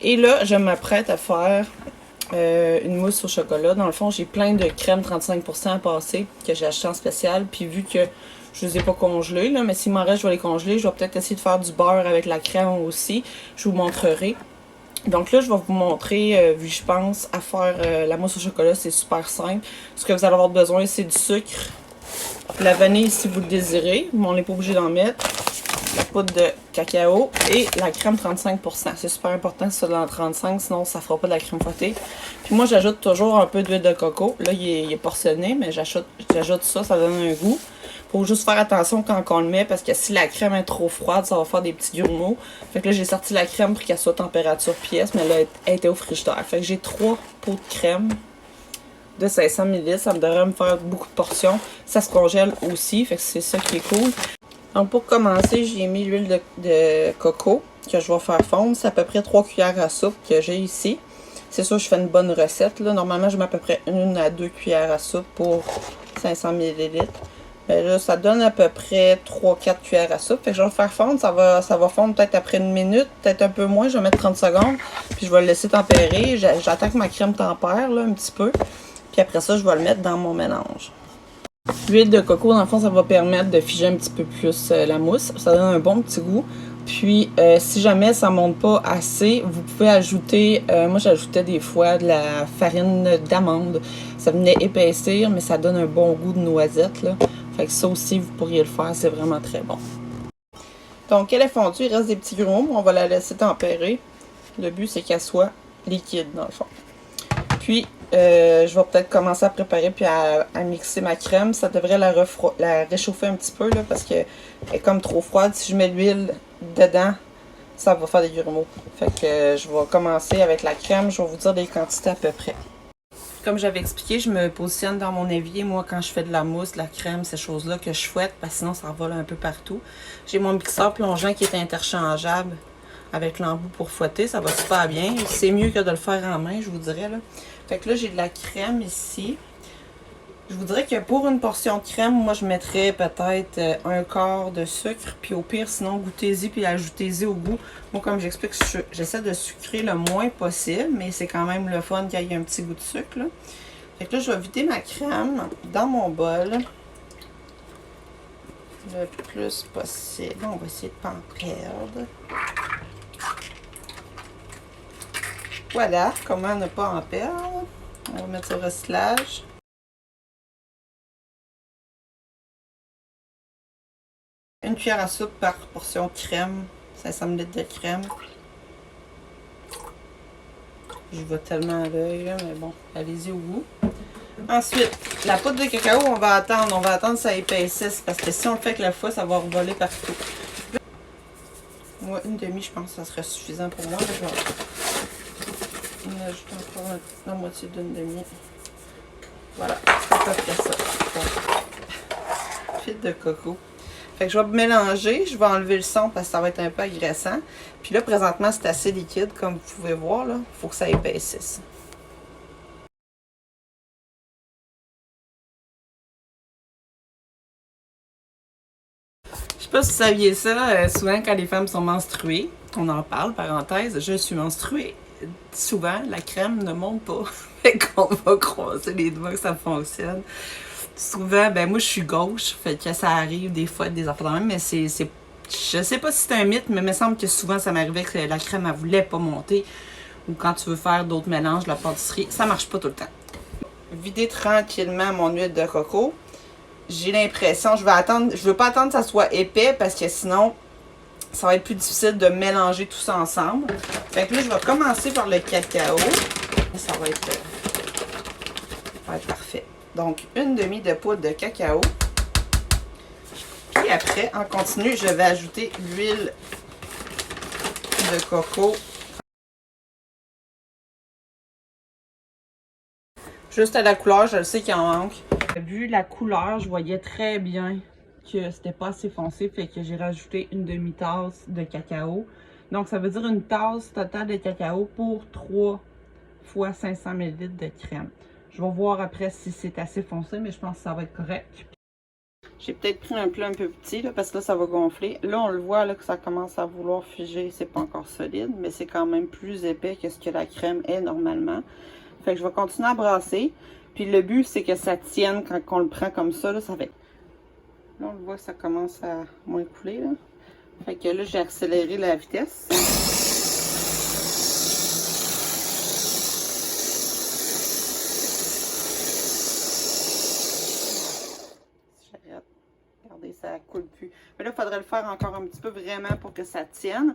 Et là, je m'apprête à faire une mousse au chocolat. Dans le fond, j'ai plein de crème 35% à passer que j'ai acheté en spécial. Puis vu que je les ai pas congelés, là, mais s'il m'en reste, je vais les congeler. Je vais peut-être essayer de faire du beurre avec la crème aussi. Je vous montrerai. Donc là, je vais vous montrer, vu que je pense à faire la mousse au chocolat, c'est super simple. Ce que vous allez avoir besoin, c'est du sucre, la vanille si vous le désirez, mais on n'est pas obligé d'en mettre, la poudre de cacao et la crème 35%. C'est super important que ce soit dans le 35, sinon ça fera pas de la crème fouettée. Puis moi, j'ajoute toujours un peu d'huile de coco. Là, il est portionné, mais j'ajoute ça, ça donne un goût. Faut juste faire attention quand on le met, parce que si la crème est trop froide, ça va faire des petits grumeaux. Fait que là, j'ai sorti la crème pour qu'elle soit température pièce, mais là, elle était au frigidaire. Fait que j'ai 3 pots de crème de 500 ml. Ça me devrait me faire beaucoup de portions. Ça se congèle aussi, fait que c'est ça qui est cool. Donc pour commencer, j'ai mis l'huile de coco que je vais faire fondre. C'est à peu près 3 cuillères à soupe que j'ai ici. C'est sûr, je fais une bonne recette, là. Normalement, je mets à peu près 1 à 2 cuillères à soupe pour 500 ml. Ben là, ça donne à peu près 3-4 cuillères à soupe. Fait que je vais le faire fondre. Ça va fondre peut-être après 1 minute, peut-être un peu moins. Je vais mettre 30 secondes. Puis je vais le laisser tempérer. J'attends que ma crème tempère là, un petit peu. Puis après ça, je vais le mettre dans mon mélange. L'huile de coco, dans le fond, ça va permettre de figer un petit peu plus la mousse. Ça donne un bon petit goût. Puis, si jamais ça ne monte pas assez, vous pouvez ajouter, moi j'ajoutais des fois de la farine d'amande. Ça venait épaissir, mais ça donne un bon goût de noisette, là. Fait que ça aussi, vous pourriez le faire, c'est vraiment très bon. Donc, elle est fondue, il reste des petits grumeaux, on va la laisser tempérer. Le but, c'est qu'elle soit liquide, dans le fond. Puis, je vais peut-être commencer à préparer puis à mixer ma crème. Ça devrait la réchauffer un petit peu, là, parce qu'elle est comme trop froide. Si je mets l'huile dedans, ça va faire des grumeaux. Fait que je vais commencer avec la crème. Je vais vous dire des quantités à peu près. Comme j'avais expliqué, je me positionne dans mon évier, moi, quand je fais de la mousse, de la crème, ces choses-là que je fouette, parce que sinon ça vole un peu partout. J'ai mon mixeur plongeant qui est interchangeable avec l'embout pour fouetter, ça va super bien. C'est mieux que de le faire en main, je vous dirais, là. Fait que là, j'ai de la crème ici. Je vous dirais que pour une portion de crème, moi, je mettrais peut-être un quart de sucre. Puis au pire, sinon, goûtez-y puis ajoutez-y au goût. Moi, comme j'explique, j'essaie de sucrer le moins possible, mais c'est quand même le fun qu'il y ait un petit goût de sucre, là. Fait que là, je vais vider ma crème dans mon bol le plus possible. On va essayer de ne pas en perdre. Voilà, comment ne pas en perdre. On va mettre ça au recyclage. Une cuillère à soupe par portion de crème, 500 ml de crème. Je vois tellement à l'œil, mais bon, allez-y au goût. Ensuite, la poudre de cacao, on va attendre que ça épaississe, parce que si on le fait avec la fois, ça va revoler partout. Moi, une demi, je pense que ça serait suffisant pour moi. Je vais en ajouter encore la moitié d'une demi. Voilà, c'est à peu près ça. Fibre de coco. Fait que je vais mélanger, je vais enlever le son parce que ça va être un peu agressant. Puis là, présentement, c'est assez liquide, comme vous pouvez voir, là. Il faut que ça épaississe. Je sais pas si vous saviez ça, souvent quand les femmes sont menstruées, on en parle, parenthèse, je suis menstruée. Souvent, la crème ne monte pas. Fait qu'on va croiser les doigts que ça fonctionne. Souvent, ben moi je suis gauche, fait que ça arrive des fois des affaires de même, mais je sais pas si c'est un mythe, mais il me semble que souvent ça m'arrivait que la crème elle voulait pas monter. Ou quand tu veux faire d'autres mélanges, la pâtisserie, ça marche pas tout le temps. Vider tranquillement mon huile de coco. J'ai l'impression, je veux pas attendre que ça soit épais parce que sinon ça va être plus difficile de mélanger tout ça ensemble. Fait que là, je vais commencer par le cacao. Ça va être parfait. Donc, une demi de poudre de cacao. Puis après, en continu, je vais ajouter l'huile de coco. Juste à la couleur, je le sais qu'il en manque. Vu la couleur, je voyais très bien que c'était pas assez foncé, fait que j'ai rajouté une demi-tasse de cacao. Donc, ça veut dire une tasse totale de cacao pour 3 fois 500 ml de crème. Je vais voir après si c'est assez foncé, mais je pense que ça va être correct. J'ai peut-être pris un plat un peu petit là, parce que là, ça va gonfler. Là, on le voit là, que ça commence à vouloir figer. C'est pas encore solide, mais c'est quand même plus épais que ce que la crème est normalement. Fait que je vais continuer à brasser. Puis le but, c'est que ça tienne quand on le prend comme ça. Là, ça fait... Là, on le voit que ça commence à moins couler. Là. Fait que là, j'ai accéléré la vitesse. J'arrête. Regardez, ça coule plus. Mais là, il faudrait le faire encore un petit peu vraiment pour que ça tienne.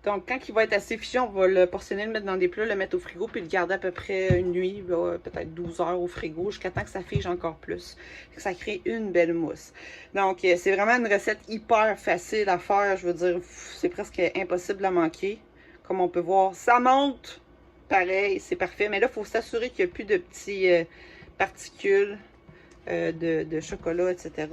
Donc, quand il va être assez fiché, on va le portionner, le mettre dans des plats, le mettre au frigo, puis le garder à peu près une nuit, peut-être 12 heures au frigo, jusqu'à temps que ça fige encore plus. Que ça crée une belle mousse. Donc, c'est vraiment une recette hyper facile à faire. Je veux dire, c'est presque impossible à manquer. Comme on peut voir, ça monte. Pareil, c'est parfait. Mais là, il faut s'assurer qu'il n'y a plus de petits particules de chocolat, etc.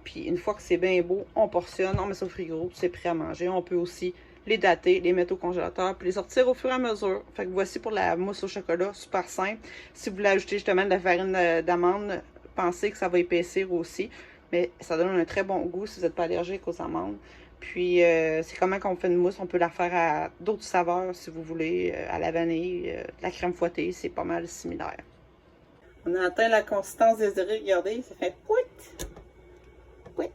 Puis, une fois que c'est bien beau, on portionne, on met ça au frigo, c'est prêt à manger. On peut aussi les dater, les mettre au congélateur, puis les sortir au fur et à mesure. Fait que voici pour la mousse au chocolat, super simple. Si vous voulez ajouter justement de la farine d'amande, pensez que ça va épaissir aussi. Mais ça donne un très bon goût si vous n'êtes pas allergique aux amandes. Puis c'est comment qu'on fait une mousse, on peut la faire à d'autres saveurs si vous voulez, à la vanille, la crème fouettée, c'est pas mal similaire. On a atteint la consistance désirée, regardez, ça fait pouit, pouit.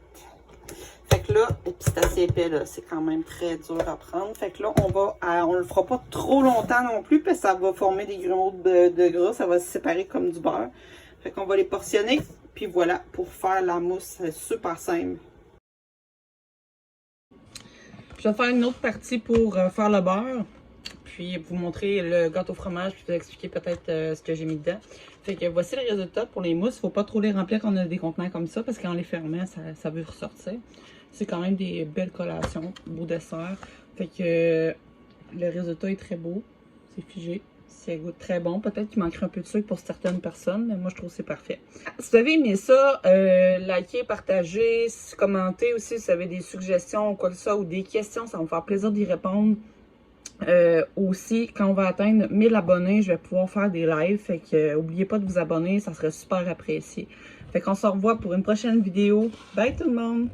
Fait que là, et puis c'est assez épais là, c'est quand même très dur à prendre. Fait que là, on le fera pas trop longtemps non plus, parce que ça va former des grumeaux de gras, ça va se séparer comme du beurre. Fait qu'on va les portionner, puis voilà, pour faire la mousse, c'est super simple. Je vais faire une autre partie pour faire le beurre, puis vous montrer le gâteau fromage, puis vous expliquer peut-être ce que j'ai mis dedans. Fait que voici le résultat pour les mousses. Faut pas trop les remplir quand on a des contenants comme ça, parce qu'en les fermant, ça veut ressortir. C'est quand même des belles collations, beau dessert. Fait que le résultat est très beau. C'est figé. Ça goûte très bon. Peut-être qu'il manquerait un peu de sucre pour certaines personnes, mais moi je trouve que c'est parfait. Si vous avez aimé ça, likez, partagez, commentez aussi si vous avez des suggestions ou quoi que ce soit, ou des questions, ça va me faire plaisir d'y répondre. Aussi, quand on va atteindre 1000 abonnés, je vais pouvoir faire des lives. Fait que n'oubliez pas de vous abonner, ça serait super apprécié. Fait qu'on se revoit pour une prochaine vidéo. Bye tout le monde!